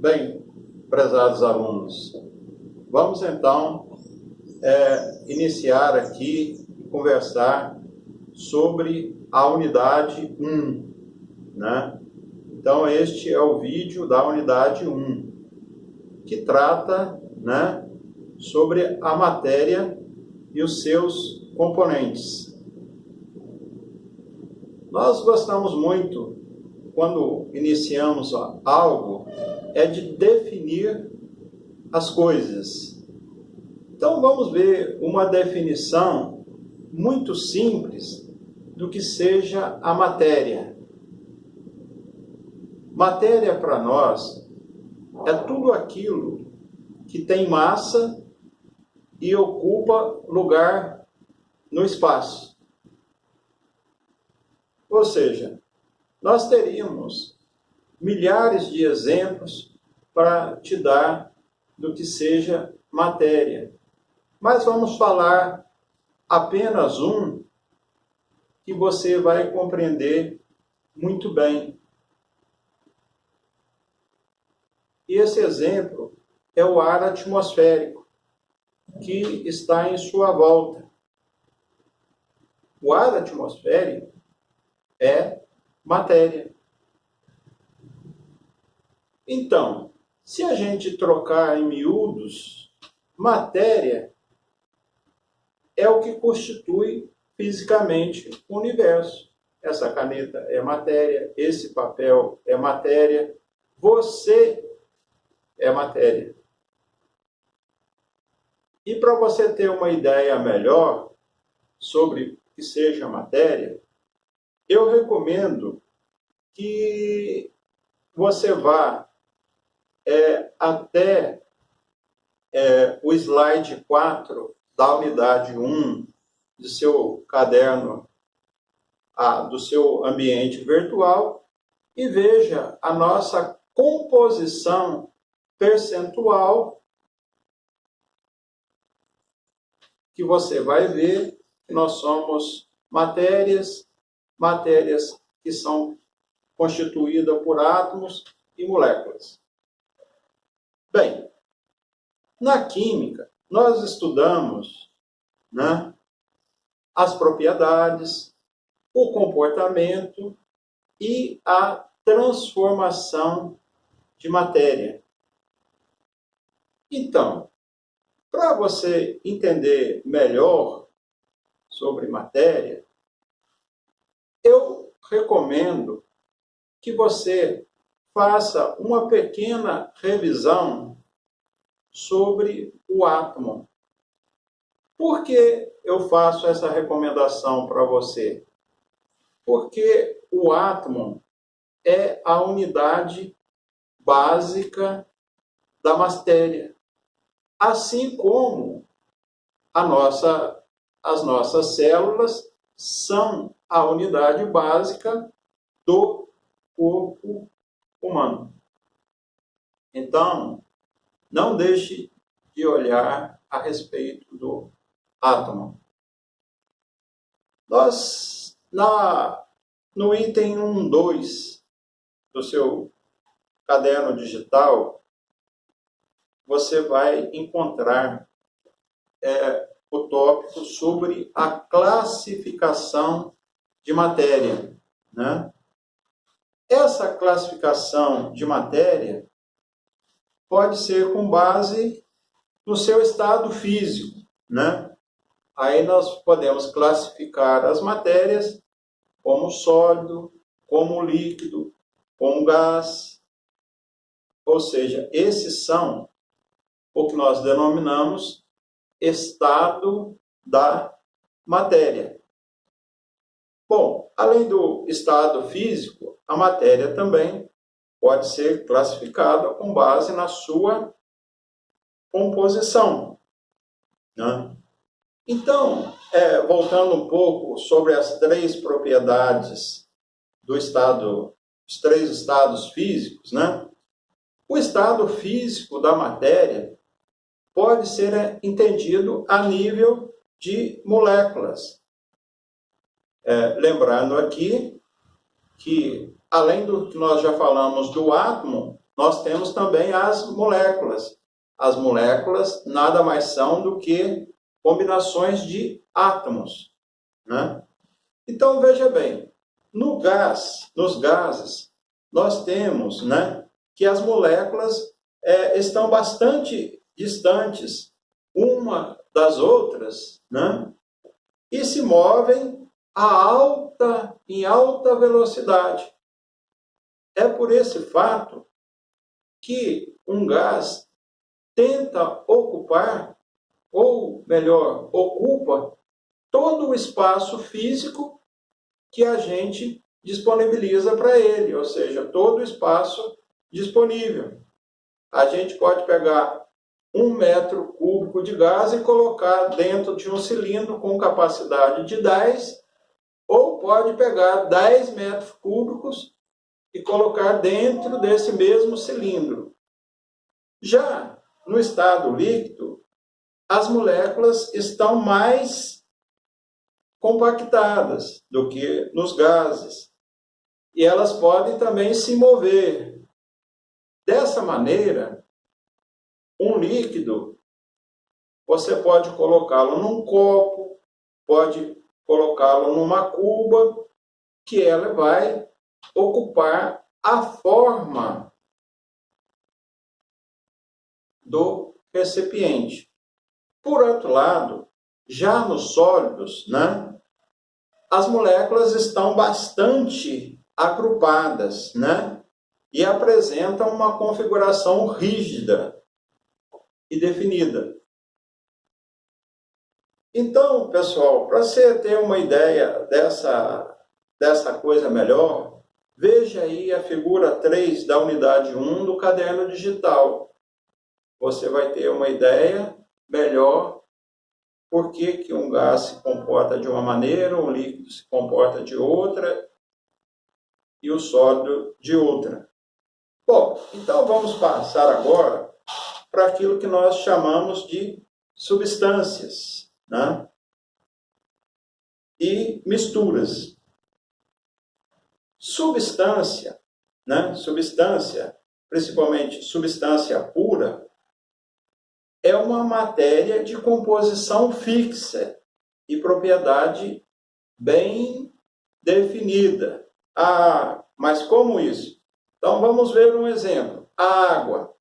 Bem, prezados alunos, vamos então iniciar aqui e conversar sobre a unidade 1, né? Então, este é o vídeo da unidade 1, que trata, né, sobre a matéria e os seus componentes. Nós gostamos muito, quando iniciamos algo, de definir as coisas. Então, vamos ver uma definição muito simples do que seja a matéria. Matéria, para nós, é tudo aquilo que tem massa e ocupa lugar no espaço. Ou seja, nós teríamos milhares de exemplos para te dar do que seja matéria. Mas vamos falar apenas um que você vai compreender muito bem. E esse exemplo é o ar atmosférico, que está em sua volta. O ar atmosférico é matéria. Então, se a gente trocar em miúdos, matéria é o que constitui fisicamente o universo. Essa caneta é matéria, esse papel é matéria, você é matéria. E para você ter uma ideia melhor sobre o que seja matéria, eu recomendo que você vá até o slide 4 da unidade 1 do seu caderno, do seu ambiente virtual, e veja a nossa composição percentual, que você vai ver que nós somos matérias que são constituídas por átomos e moléculas. Bem, na química, nós estudamos, né, as propriedades, o comportamento e a transformação de matéria. Então, para você entender melhor sobre matéria, eu recomendo que você faça uma pequena revisão sobre o átomo. Por que eu faço essa recomendação para você? Porque o átomo é a unidade básica da matéria, assim como as nossas células são a unidade básica do corpo humano. Então, não deixe de olhar a respeito do átomo. Nós, no item 1.2 do seu caderno digital, você vai encontrar o tópico sobre a classificação de matéria, né? Essa classificação de matéria pode ser com base no seu estado físico, né? Aí nós podemos classificar as matérias como sólido, como líquido, como gás. Ou seja, esses são o que nós denominamos estado da matéria. Bom, além do estado físico, a matéria também pode ser classificada com base na sua composição, né? Então, voltando um pouco sobre as três propriedades do estado, os três estados físicos, né? O estado físico da matéria pode ser entendido a nível de moléculas. Lembrando aqui que, além do que nós já falamos do átomo, nós temos também as moléculas. As moléculas nada mais são do que combinações de átomos, né? Então, veja bem, nos gases, nós temos, né, que as moléculas estão bastante distantes uma das outras, né, e se movem em alta velocidade. É por esse fato que um gás tenta ocupar, ou melhor, ocupa todo o espaço físico que a gente disponibiliza para ele, ou seja, todo o espaço disponível. A gente pode pegar 1 metro cúbico de gás e colocar dentro de um cilindro com capacidade de 10, ou pode pegar 10 metros cúbicos e colocar dentro desse mesmo cilindro. Já no estado líquido, as moléculas estão mais compactadas do que nos gases. E elas podem também se mover. Dessa maneira, um líquido, você pode colocá-lo num copo, pode colocá-lo numa cuba, que ela vai ocupar a forma do recipiente. Por outro lado, já nos sólidos, né, as moléculas estão bastante agrupadas, né, e apresentam uma configuração rígida e definida. Então, pessoal, para você ter uma ideia dessa coisa melhor, veja aí a figura 3 da unidade 1 do caderno digital. Você vai ter uma ideia melhor por que um gás se comporta de uma maneira, um líquido se comporta de outra e o sólido de outra. Bom, então vamos passar agora para aquilo que nós chamamos de substâncias, né? E misturas. Substância, né? Substância, principalmente substância pura, é uma matéria de composição fixa e propriedade bem definida. Ah, mas como isso? Então vamos ver um exemplo. A água.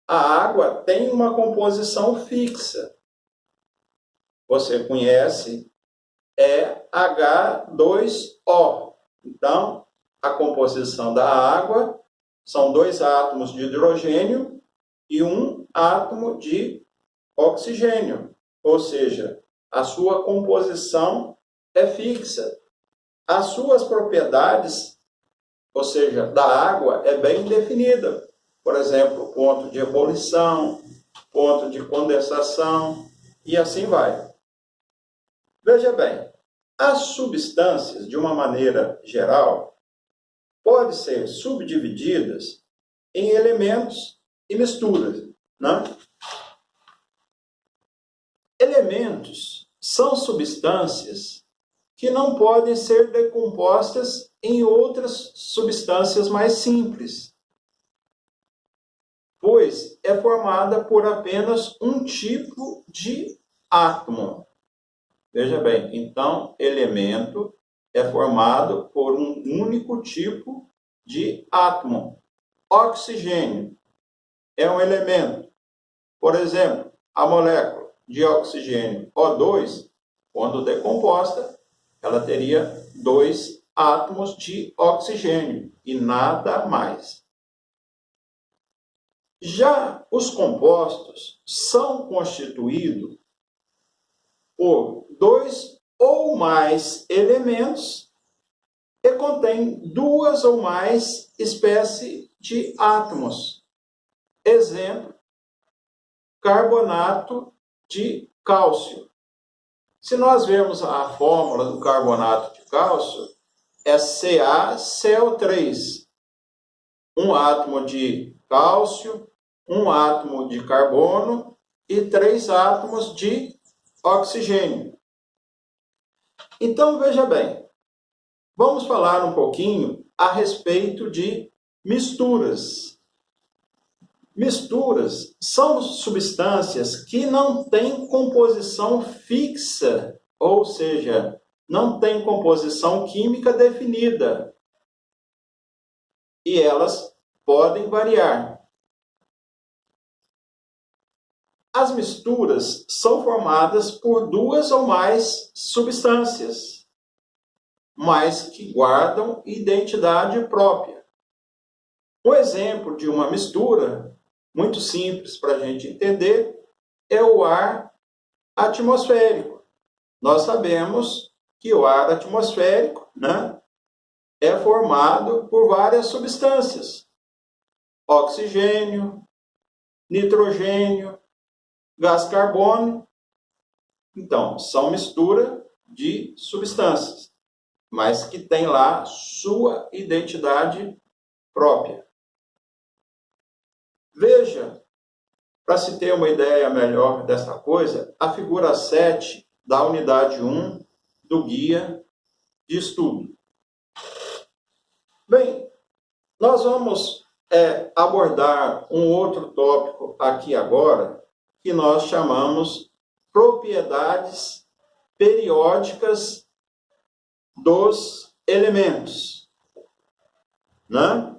A água tem uma composição fixa. Você conhece, é H2O. Então, a composição da água são 2 átomos de hidrogênio e 1 átomo de oxigênio. Ou seja, a sua composição é fixa. As suas propriedades, ou seja, da água, é bem definida. Por exemplo, ponto de ebulição, ponto de condensação e assim vai. Veja bem, as substâncias, de uma maneira geral, podem ser subdivididas em elementos e misturas, né? Elementos são substâncias que não podem ser decompostas em outras substâncias mais simples, pois é formada por apenas um tipo de átomo. Veja bem, então, elemento é formado por um único tipo de átomo. Oxigênio é um elemento. Por exemplo, a molécula de oxigênio O2, quando decomposta, ela teria 2 átomos de oxigênio e nada mais. Já os compostos são constituídos por 2 ou mais elementos e contém 2 ou mais espécies de átomos. Exemplo, carbonato de cálcio. Se nós vermos a fórmula do carbonato de cálcio, é CaCO3. Um átomo de cálcio, um átomo de carbono e 3 átomos de oxigênio. Então, veja bem, vamos falar um pouquinho a respeito de misturas. Misturas são substâncias que não têm composição fixa, ou seja, não têm composição química definida. E elas podem variar. As misturas são formadas por duas ou mais substâncias, mas que guardam identidade própria. Um exemplo de uma mistura, muito simples para a gente entender, é o ar atmosférico. Nós sabemos que o ar atmosférico, né, é formado por várias substâncias. Oxigênio, nitrogênio, gás carbônico. Então, são mistura de substâncias, mas que tem lá sua identidade própria. Veja, para se ter uma ideia melhor dessa coisa, a figura 7 da unidade 1 do guia de estudo. Bem, nós vamos abordar um outro tópico aqui agora, que nós chamamos propriedades periódicas dos elementos, né?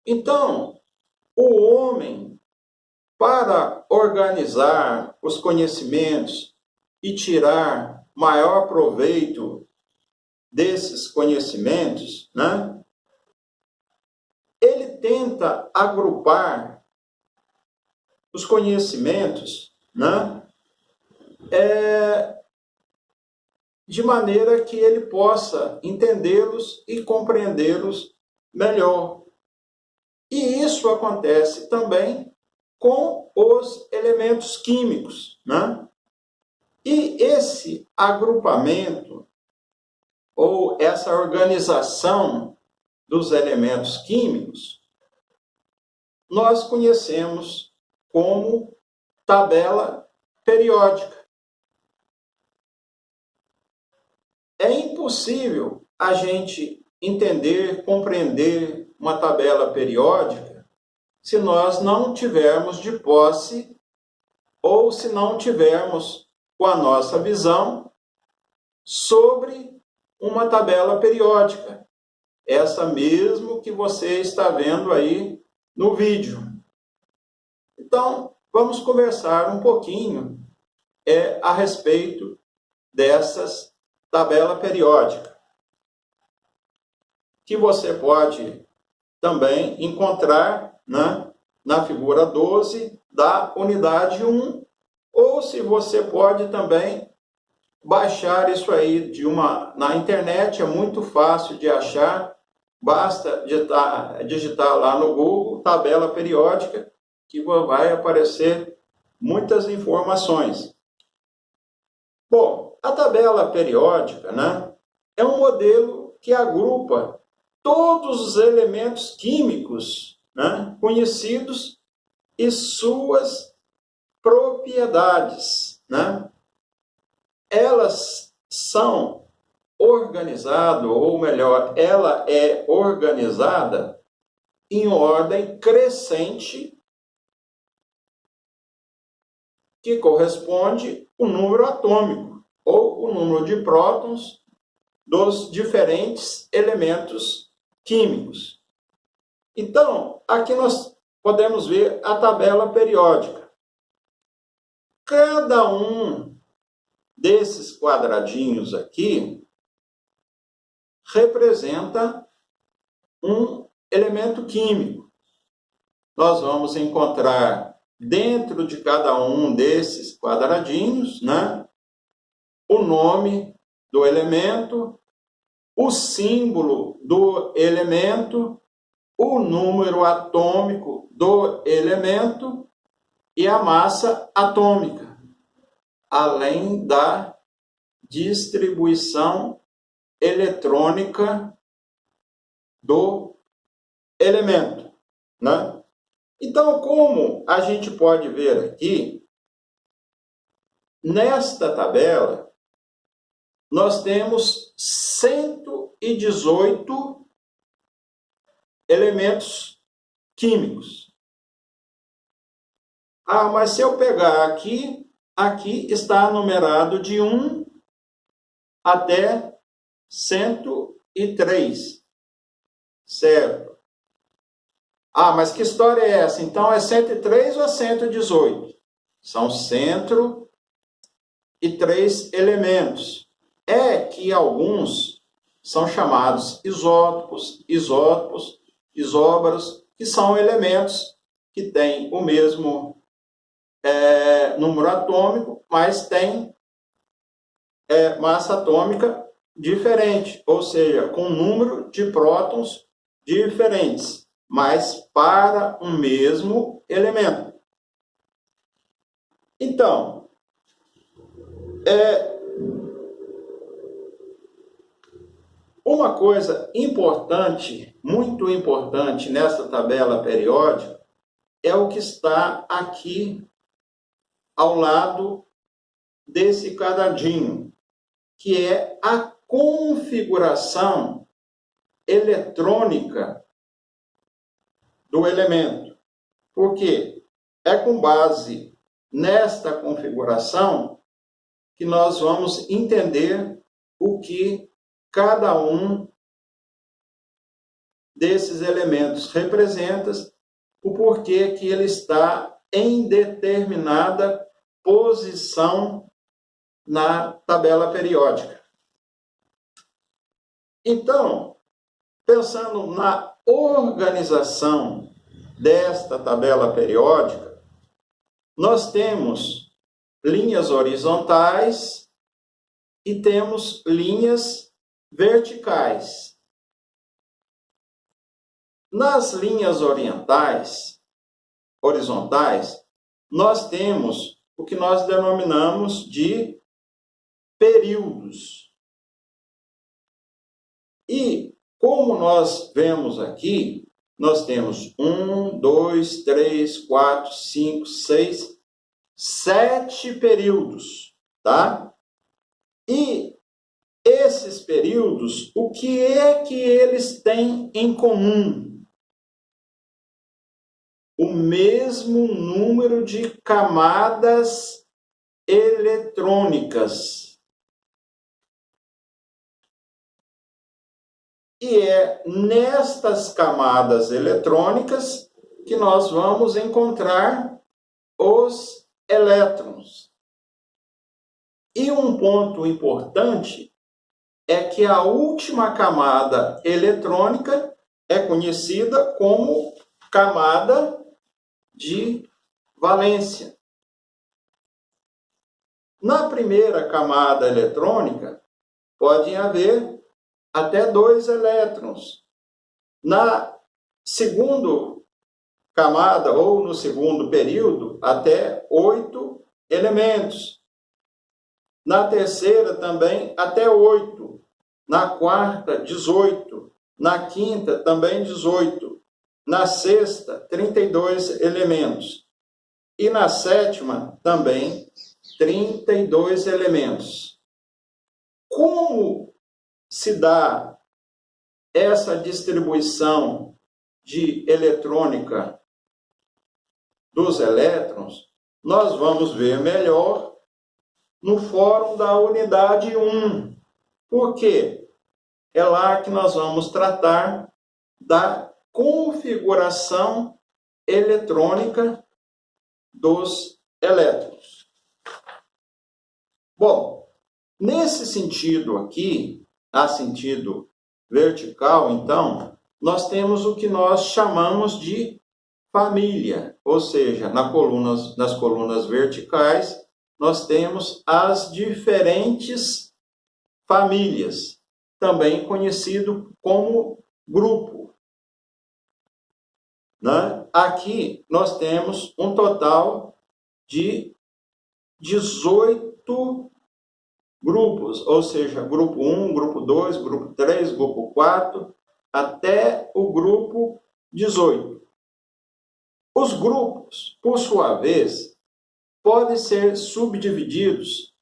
Então, o homem, para organizar os conhecimentos e tirar maior proveito desses conhecimentos, né, ele tenta agrupar os conhecimentos, né, de maneira que ele possa entendê-los e compreendê-los melhor. E isso acontece também com os elementos químicos, né? E esse agrupamento ou essa organização dos elementos químicos nós conhecemos como tabela periódica. É impossível a gente entender, compreender uma tabela periódica se nós não tivermos de posse ou se não tivermos com a nossa visão sobre uma tabela periódica, essa mesmo que você está vendo aí no vídeo. Então, vamos conversar um pouquinho a respeito dessas tabela periódica, que você pode também encontrar, né, na figura 12 da unidade 1, ou se você pode também baixar isso aí na internet, é muito fácil de achar, basta digitar lá no Google, tabela periódica, que vai aparecer muitas informações. Bom, a tabela periódica, né, é um modelo que agrupa todos os elementos químicos, né, conhecidos e suas propriedades, né? Elas são organizadas, ou melhor, ela é organizada em ordem crescente, que corresponde ao número atômico, ou o número de prótons dos diferentes elementos químicos. Então, aqui nós podemos ver a tabela periódica. Cada um desses quadradinhos aqui representa um elemento químico. Nós vamos encontrar dentro de cada um desses quadradinhos, né, o nome do elemento, o símbolo do elemento, o número atômico do elemento e a massa atômica, além da distribuição eletrônica do elemento, né? Então, como a gente pode ver aqui, nesta tabela, nós temos 118 elementos químicos. Ah, mas se eu pegar aqui está numerado de 1 até 103. Certo. Ah, mas que história é essa? Então é 103 ou 118? São 103 elementos. É que alguns são chamados isótopos, isóbaros, que são elementos que têm o mesmo número atômico, mas têm massa atômica diferente, ou seja, com número de prótons diferentes, mas para um mesmo elemento. Então, uma coisa importante, muito importante nessa tabela periódica, é o que está aqui ao lado desse quadradinho, que é a configuração eletrônica do elemento. Porque é com base nesta configuração que nós vamos entender o que cada um desses elementos representa, o porquê que ele está em determinada posição na tabela periódica. Então, pensando na organização desta tabela periódica, nós temos linhas horizontais e temos linhas verticais. Nas linhas horizontais, nós temos o que nós denominamos de períodos. E, como nós vemos aqui, nós temos 1, 2, 3, 4, 5, 6, 7 períodos, tá? E esses períodos, o que é que eles têm em comum? O mesmo número de camadas eletrônicas. E é nestas camadas eletrônicas que nós vamos encontrar os elétrons. E um ponto importante é que a última camada eletrônica é conhecida como camada de valência. Na primeira camada eletrônica, podem haver até 2 elétrons. Na segunda camada, ou no segundo período, até 8 elementos. Na terceira também, até 8. Na quarta, 18. Na quinta, também 18. Na sexta, 32 elementos. E na sétima, também, 32 elementos. Como se dá essa distribuição de eletrônica dos elétrons? Nós vamos ver melhor no fórum da unidade 1. Por quê? É lá que nós vamos tratar da configuração eletrônica dos elétrons. Bom, nesse sentido aqui, a sentido vertical, então, nós temos o que nós chamamos de família, ou seja, nas colunas verticais, nós temos as diferentes famílias, também conhecido como grupo. Né? Aqui nós temos um total de 18 grupos, ou seja, grupo 1, grupo 2, grupo 3, grupo 4, até o grupo 18. Os grupos, por sua vez, podem ser subdivididos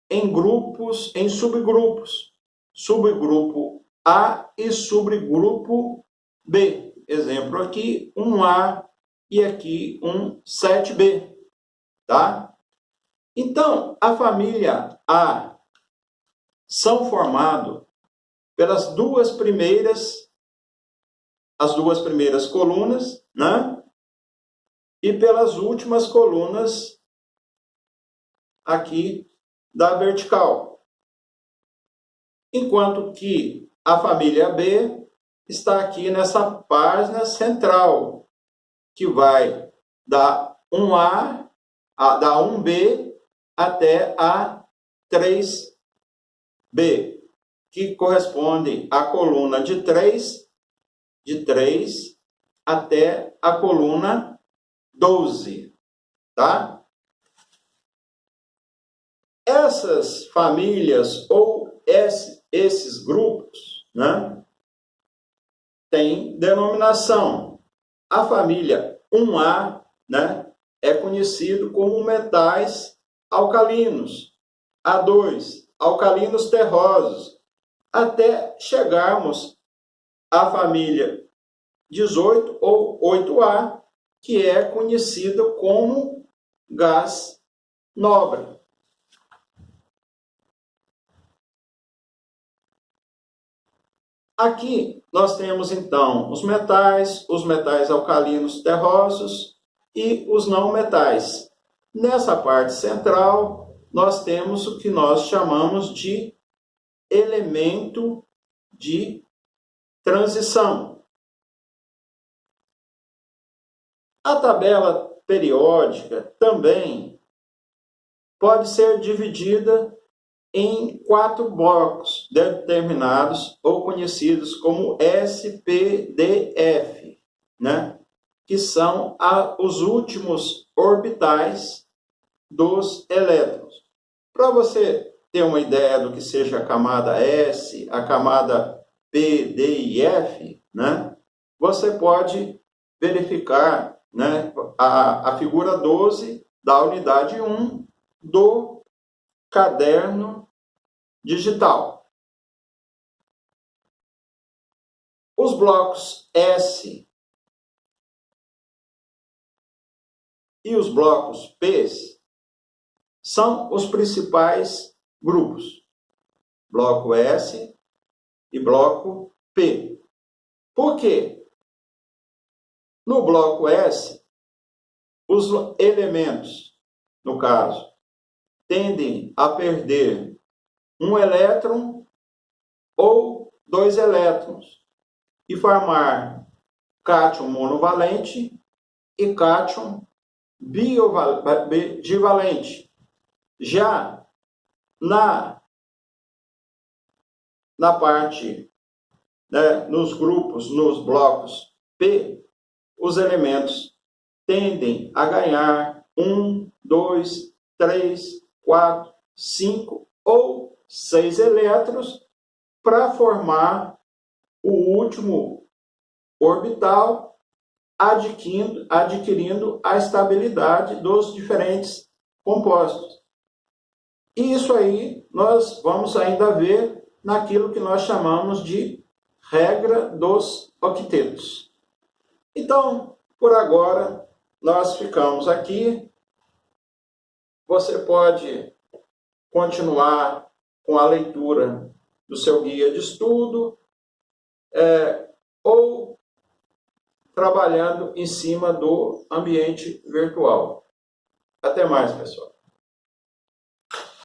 em grupos, em subgrupos. Subgrupo A e subgrupo B. exemplo aqui, um A e aqui um 7B, tá? Então, a família A são formados pelas as duas primeiras colunas, né? E pelas últimas colunas aqui da vertical. Enquanto que a família B está aqui nessa página central, que vai da 1A, da 1B até a 3B, que corresponde à coluna de 3 até a coluna 12, tá? Essas famílias ou esses grupos, né, têm denominação. A família 1A, né, é conhecido como metais alcalinos. A2, alcalinos terrosos, até chegarmos à família 18 ou 8A, que é conhecido como gás nobre. Aqui nós temos então os metais alcalinos terrosos e os não metais. Nessa parte central, nós temos o que nós chamamos de elemento de transição. A tabela periódica também pode ser dividida em 4 blocos determinados ou conhecidos como SPDF, né? Que são os últimos orbitais dos elétrons. Para você ter uma ideia do que seja a camada S, a camada P, D e F, né? Você pode verificar, né, a figura 12 da unidade 1 do caderno digital. Os blocos S e os blocos P são os principais grupos. Bloco S e bloco P. Por quê? No bloco S, os elementos, no caso, tendem a perder um elétron ou 2 elétrons e formar cátion monovalente e cátion divalente. Já na parte, né, nos grupos, nos blocos P, os elementos tendem a ganhar 1, 2, 3, 4, 5 ou 6 elétrons para formar o último orbital, adquirindo a estabilidade dos diferentes compostos. E isso aí nós vamos ainda ver naquilo que nós chamamos de regra dos octetos. Então, por agora, nós ficamos aqui. Você pode continuar com a leitura do seu guia de estudo ou trabalhando em cima do ambiente virtual. Até mais, pessoal.